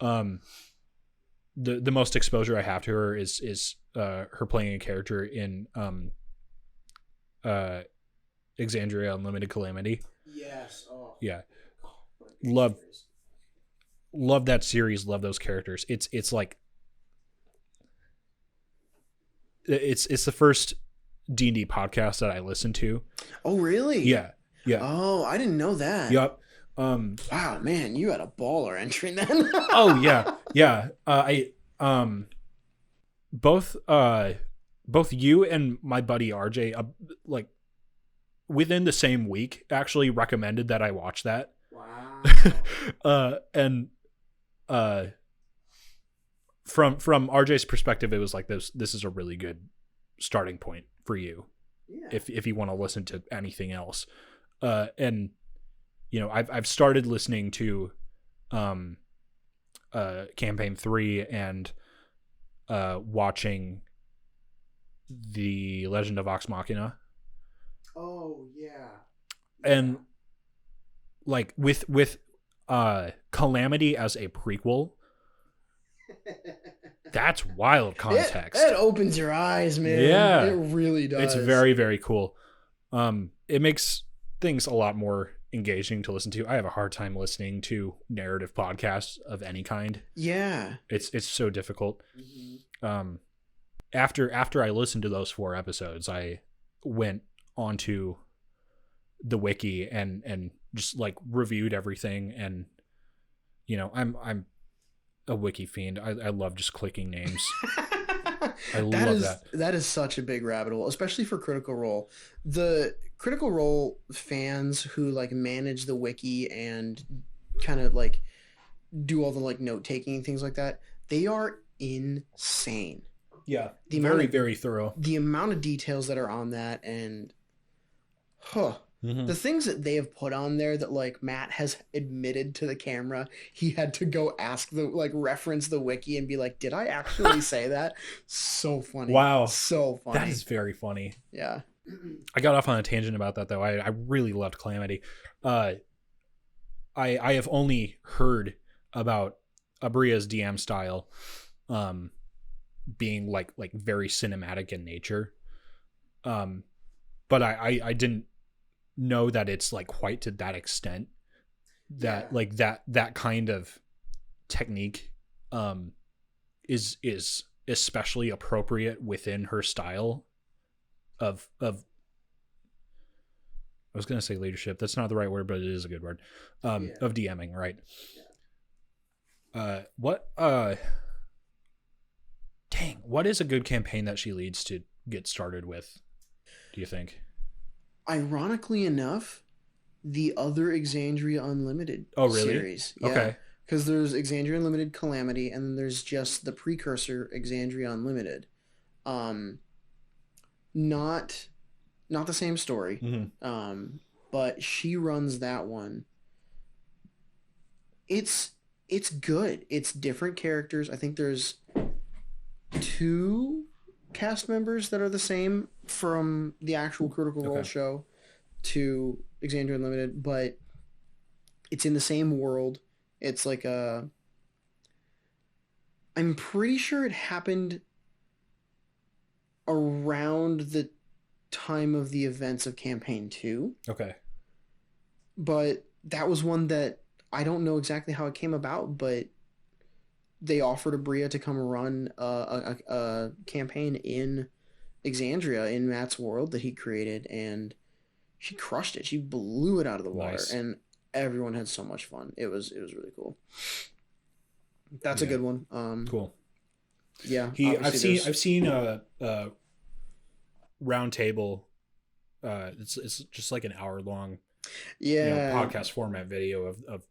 The most exposure I have to her is her playing a character in Exandria Unlimited Calamity. Yes. Oh. Yeah. Love that series. Love those characters. It's like it's the first D&D podcast that I listened to. Oh, really? Yeah. Oh, I didn't know that. Yep. Wow, man, you had a baller entry then. Oh yeah. Both you and my buddy RJ, like within the same week, actually recommended that I watch that. Wow. And from RJ's perspective, it was like this is a really good starting point for you. Yeah. If you want to listen to anything else. And I've started listening to campaign 3 and watching The Legend of Vox Machina. Oh yeah. And like with Calamity as a prequel, that's wild context. It opens your eyes, man. Yeah, it really does. It's very, very cool. It makes things a lot more engaging to listen to. I have a hard time listening to narrative podcasts of any kind. Yeah, it's so difficult. Mm-hmm. After I listened to those 4 episodes, I went onto the wiki and just like reviewed everything, and I'm a wiki fiend. I love just clicking names. I love that. That is such a big rabbit hole, especially for Critical Role. The Critical Role fans who like manage the wiki and kind of like do all the like note taking and things like that, they are insane. Yeah, very thorough. The amount of details that are on that, and the things that they have put on there that like Matt has admitted to the camera he had to go reference the wiki and be like, did I actually say that? So funny. Wow. So funny. That is very funny. Yeah. I got off on a tangent about that though. I really loved Calamity. I have only heard about Abria's DM style being like very cinematic in nature. But I didn't know that it's like quite to that extent that like that kind of technique is especially appropriate within her style of I was going to say leadership. That's not the right word, but it is a good word. Of DMing, right? What is a good campaign that she leads to get started with, do you think? Ironically enough, the other Exandria Unlimited series. Yeah. Okay. Because there's Exandria Unlimited Calamity, and then there's just the precursor Exandria Unlimited. Not the same story. Mm-hmm. But she runs that one. It's good. It's different characters. I think there's 2 cast members that are the same from the actual Critical Role show to Exandria Unlimited, but it's in the same world. It's like I'm pretty sure it happened around the time of the events of Campaign 2. Okay. But that was one that I don't know exactly how it came about, but they offered Abria to come run a campaign in Exandria in Matt's world that he created, and she crushed it. She blew it out of the water, Nice. and everyone had so much fun. It was really cool. That's a good one. Cool. Yeah, I've seen a round table. It's just like an hour long, podcast format video of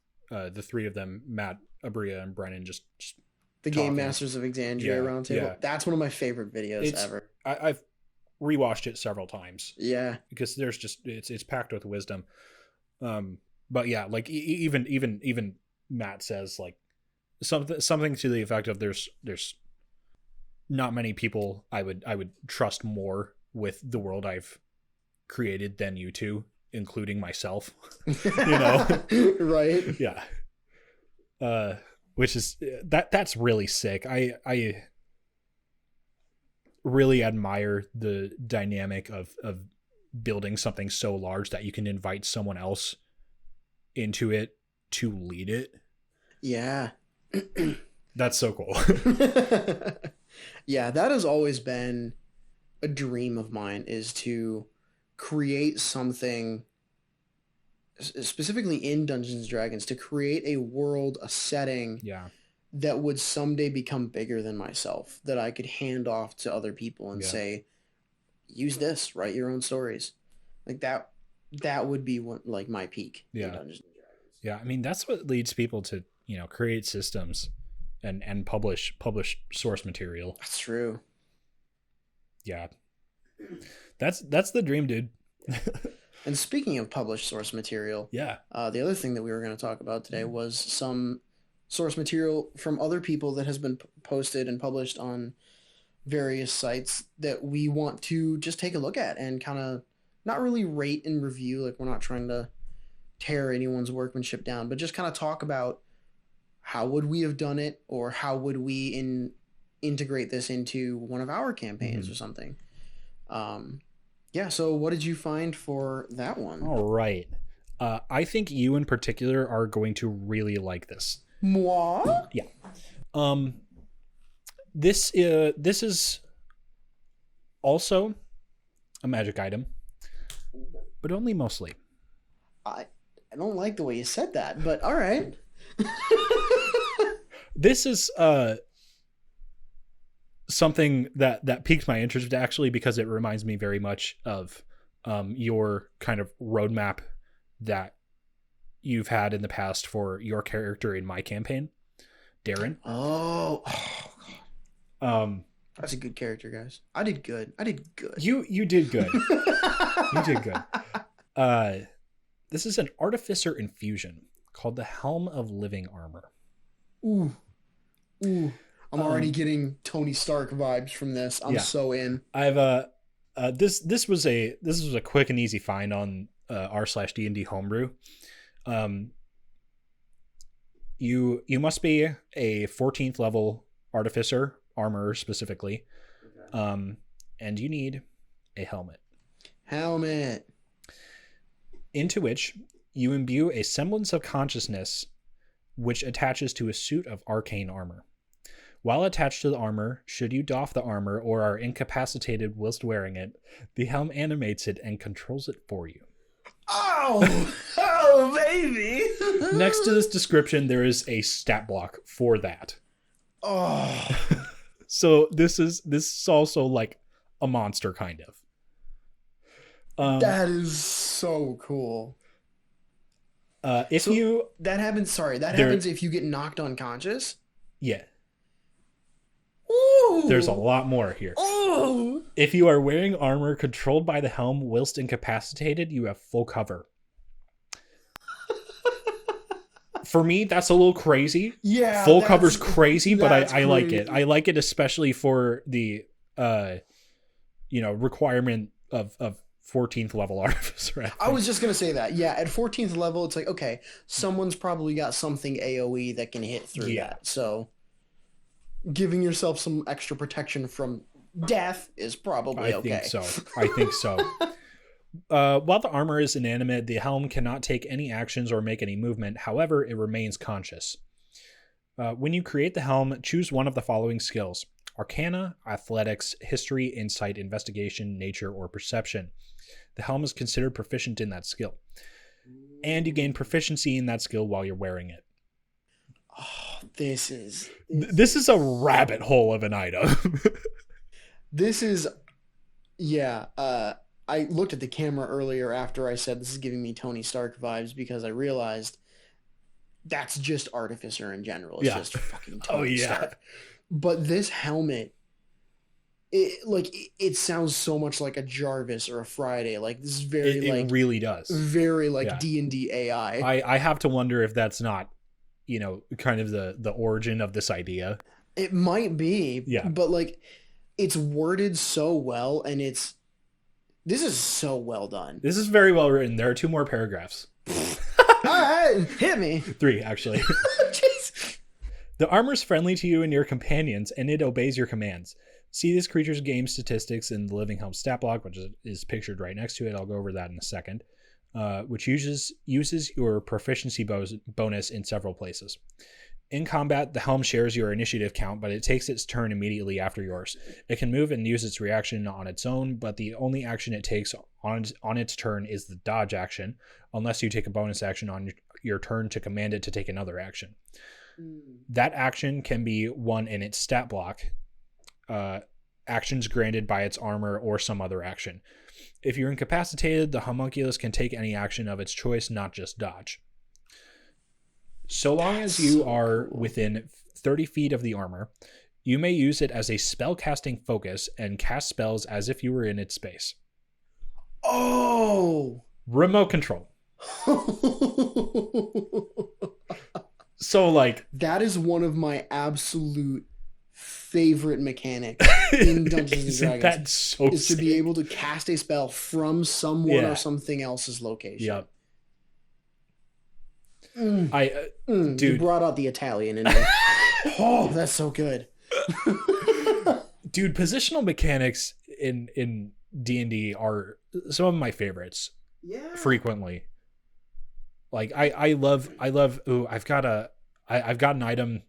the three of them, Matt, Abria, and Brennan, just the talking. Game Masters of Exandria round table. Yeah. That's one of my favorite videos ever. I've rewatched it several times. Yeah, because there's just it's packed with wisdom. But yeah, like even Matt says like something to the effect of there's not many people I would trust more with the world I've created than you two, including myself. Right? Yeah. Which is that's really sick. I really admire the dynamic of building something so large that you can invite someone else into it to lead it. Yeah. That's so cool. Yeah, that has always been a dream of mine, is to create something specifically in Dungeons and Dragons, to create a world, a setting that would someday become bigger than myself, that I could hand off to other people and say, use this, write your own stories. Like that would be what, like, my peak in Dungeons and Dragons. Yeah, I mean, that's what leads people to, create systems and publish source material. That's true. Yeah. That's the dream, dude. And speaking of published source material, the other thing that we were going to talk about today was some source material from other people that has been posted and published on various sites that we want to just take a look at and kind of not really rate and review. Like, we're not trying to tear anyone's workmanship down, but just kind of talk about how would we have done it, or how would we integrate this into one of our campaigns or something. So what did you find for that one? All right. I think you in particular are going to really like this. Moi? Yeah. This is also a magic item, but only mostly. I don't like the way you said that, but all right. This is something that piqued my interest, actually, because it reminds me very much of your kind of roadmap that you've had in the past for your character in my campaign, Darren. Oh. That's a good character, guys. I did good. You did good. You did good. This is an artificer infusion called the Helm of Living Armor. Ooh. I'm already getting Tony Stark vibes from this. I'm so in. I've this was a quick and easy find on r/D&D homebrew. You must be a 14th level artificer, armorer specifically. Okay. And you need a helmet. Into which you imbue a semblance of consciousness, which attaches to a suit of arcane armor. While attached to the armor, should you doff the armor or are incapacitated whilst wearing it, the helm animates it and controls it for you. Oh, baby! Next to this description, there is a stat block for that. Oh. So this is also like a monster, kind of. That is so cool. That happens if you get knocked unconscious? Yeah. Ooh. There's a lot more here. Ooh. If you are wearing armor controlled by the helm whilst incapacitated, you have full cover. For me, that's a little crazy. Yeah. Full cover's crazy, but I like it. I like it especially for the requirement of 14th level artificer. I was just going to say that. Yeah, at 14th level, it's like, okay, someone's probably got something AoE that can hit through that. So giving yourself some extra protection from death is probably okay. I think so. While the armor is inanimate, the helm cannot take any actions or make any movement. However, it remains conscious. When you create the helm, choose one of the following skills: Arcana, Athletics, History, Insight, Investigation, Nature, or Perception. The helm is considered proficient in that skill, and you gain proficiency in that skill while you're wearing it. Oh, this is a rabbit hole of an item. This is, yeah. I looked at the camera earlier after I said this is giving me Tony Stark vibes because I realized that's just Artificer in general. It's just fucking Tony Stark. But this helmet, it sounds so much like a Jarvis or a Friday. Like this is very it really does. Very like D&D AI. I have to wonder if that's not, kind of the origin of this idea. It might be. Yeah. But like it's worded so well, and this is so well done. This is very well written. There are 2 more paragraphs. All right, hit me. 3, actually. Jeez. The armor's friendly to you and your companions, and it obeys your commands. See this creature's game statistics in the Living Helm stat block, which is pictured right next to it. I'll go over that in a second. Which uses your proficiency bonus in several places. In combat, the helm shares your initiative count, but it takes its turn immediately after yours. It can move and use its reaction on its own, but the only action it takes on its turn is the dodge action, unless you take a bonus action on your turn to command it to take another action. That action can be one in its stat block, actions granted by its armor, or some other action. If you're incapacitated, the homunculus can take any action of its choice, not just dodge. So long as you are within 30 feet of the armor, you may use it as a spellcasting focus and cast spells as if you were in its space. Oh! Remote control. So, like... That is one of my absolute favorite mechanics in Dungeons & Dragons. That's so is sick. To be able to cast a spell from someone or something else's location. Yep. Dude, you brought out the Italian in me. Oh, that's so good. Dude, positional mechanics in D&D are some of my favorites. Yeah. Frequently. Like I love ooh, I've got an item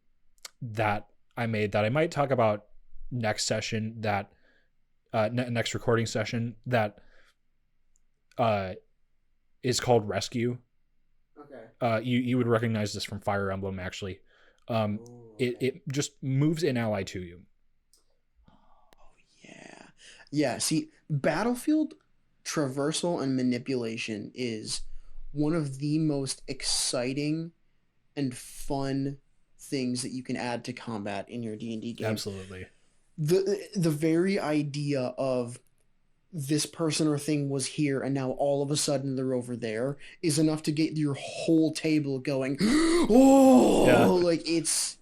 that I made that I might talk about next session, that next recording session, that is called Rescue. Okay. You would recognize this from Fire Emblem, actually. It just moves an ally to you. Oh yeah. Yeah, see, Battlefield traversal and manipulation is one of the most exciting and fun things that you can add to combat in your D&D game. Absolutely. The very idea of this person or thing was here and now all of a sudden they're over there is enough to get your whole table going. Oh, yeah. Like it's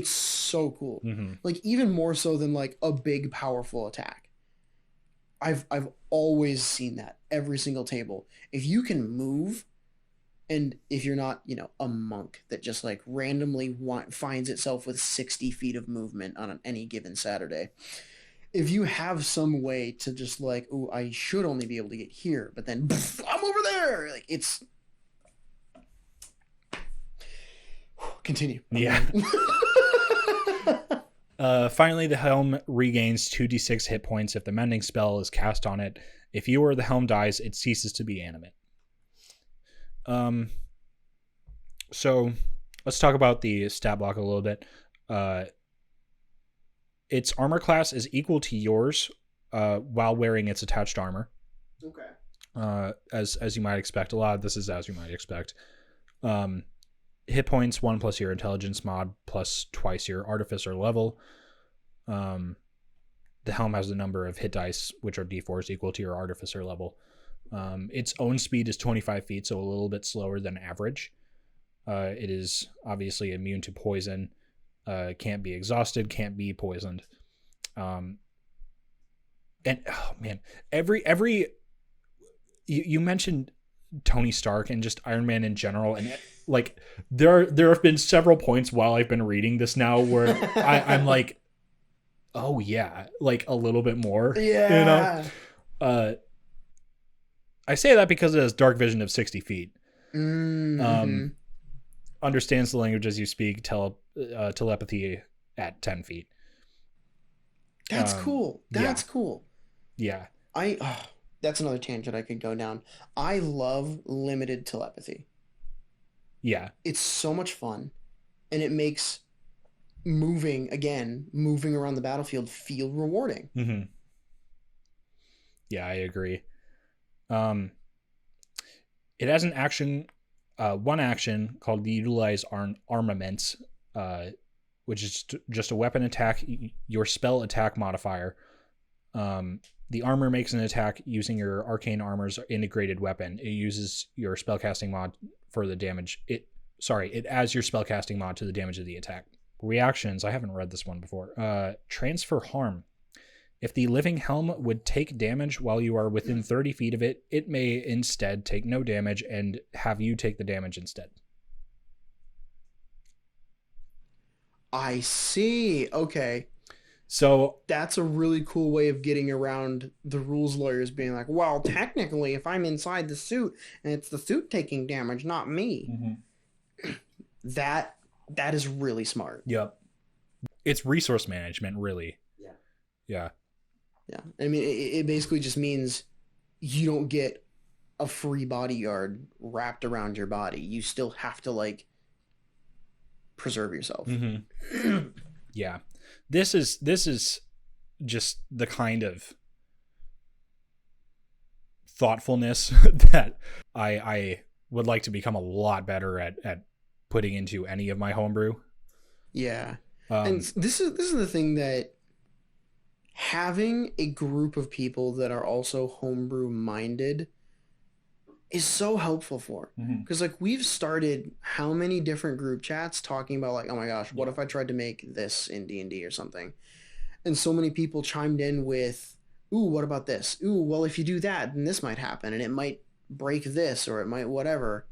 so cool. Mm-hmm. Like even more so than like a big powerful attack. I've always seen that every single table. If you can move, and if you're not, a monk that just like randomly finds itself with 60 feet of movement on any given Saturday, if you have some way to just like, oh, I should only be able to get here, but then I'm over there. Like it's continue. Yeah. Finally, the helm regains 2d6 hit points if the mending spell is cast on it. If you or the helm dies, it ceases to be animate. So let's talk about the stat block a little bit. Its armor class is equal to yours while wearing its attached armor. Okay. As you might expect. A lot of this is as you might expect. Hit points 1 plus your intelligence mod plus twice your artificer level. The helm has a number of hit dice, which are d4s equal to your artificer level. Its own speed is 25 feet, so a little bit slower than average. It is obviously immune to poison. Can't be exhausted, can't be poisoned. And oh man, every you mentioned Tony Stark and just Iron Man in general, and like there have been several points while I've been reading this now where I'm like, oh yeah, like a little bit more. Yeah. I say that because it has dark vision of 60 feet. Mm-hmm. understands the languages you speak, telepathy at 10 feet. That's cool. That's yeah. cool. Yeah. That's another tangent I could go down. I love limited telepathy. Yeah. It's so much fun, and it makes moving around the battlefield feel rewarding. Mm-hmm. Yeah, I agree. It has an action, one action called utilize armaments, which is just a weapon attack, your spell attack modifier. The armor makes an attack using your arcane armor's integrated weapon. It uses your spellcasting mod for the damage. It adds your spellcasting mod to the damage of the attack. Reactions, I haven't read this one before. Transfer harm. If the living helm would take damage while you are within 30 feet of it, it may instead take no damage and have you take the damage instead. I see. Okay. So that's a really cool way of getting around the rules lawyers being like, well, technically, if I'm inside the suit and it's the suit taking damage, not me. Mm-hmm. That is really smart. Yep. It's resource management, really. Yeah. Yeah. Yeah. I mean, it basically just means you don't get a free bodyguard wrapped around your body. You still have to, like, preserve yourself. Mm-hmm. Yeah. This is just the kind of thoughtfulness that I would like to become a lot better at putting into any of my homebrew. Yeah. And this is the thing, that having a group of people that are also homebrew minded is so helpful for. Because like, we've started how many different group chats talking about, like, oh my gosh, what if I tried to make this in D&D or something? And so many people chimed in with, ooh, what about this? Ooh, well, if you do that, then this might happen, and it might break this, or it might whatever.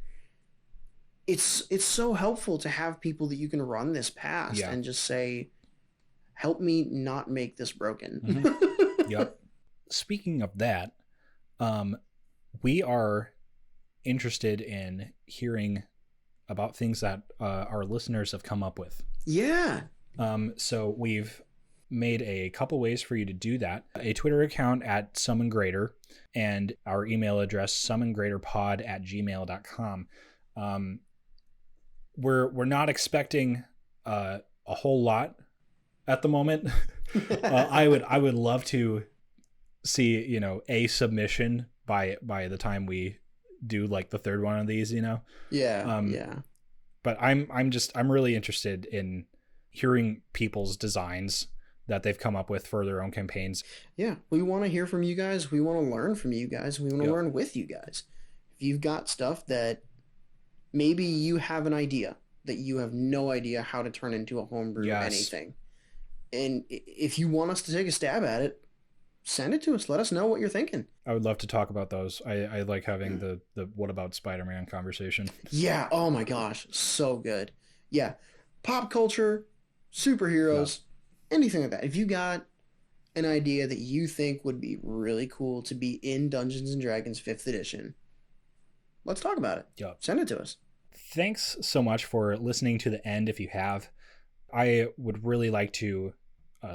It's so helpful to have people that you can run this past and just say, help me not make this broken. Mm-hmm. Yep. Speaking of that, we are interested in hearing about things that our listeners have come up with. Yeah. So we've made a couple ways for you to do that. A Twitter account at summongreater, and our email address summongreaterpod@gmail.com. We're not expecting a whole lot at the moment. I would love to see, a submission by the time we do like the third one of these, Yeah. Yeah. But I'm really interested in hearing people's designs that they've come up with for their own campaigns. Yeah, we want to hear from you guys. We want to learn from you guys. We want to learn with you guys. If you've got stuff that maybe you have an idea that you have no idea how to turn into a homebrew anything, and if you want us to take a stab at it, send it to us. Let us know what you're thinking. I would love to talk about those. I like having the what about Spider-Man conversation. Yeah. Oh my gosh. So good. Yeah. Pop culture, superheroes, anything like that. If you got an idea that you think would be really cool to be in Dungeons and Dragons 5th edition, let's talk about it. Yep. Send it to us. Thanks so much for listening to the end. If you have, I would really like to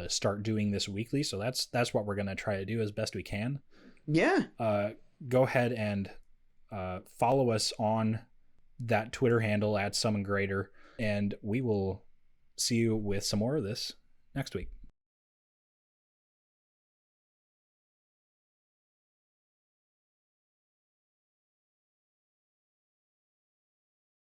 start doing this weekly. So that's what we're going to try to do as best we can. Yeah. Go ahead and follow us on that Twitter handle at summongreater, and we will see you with some more of this next week.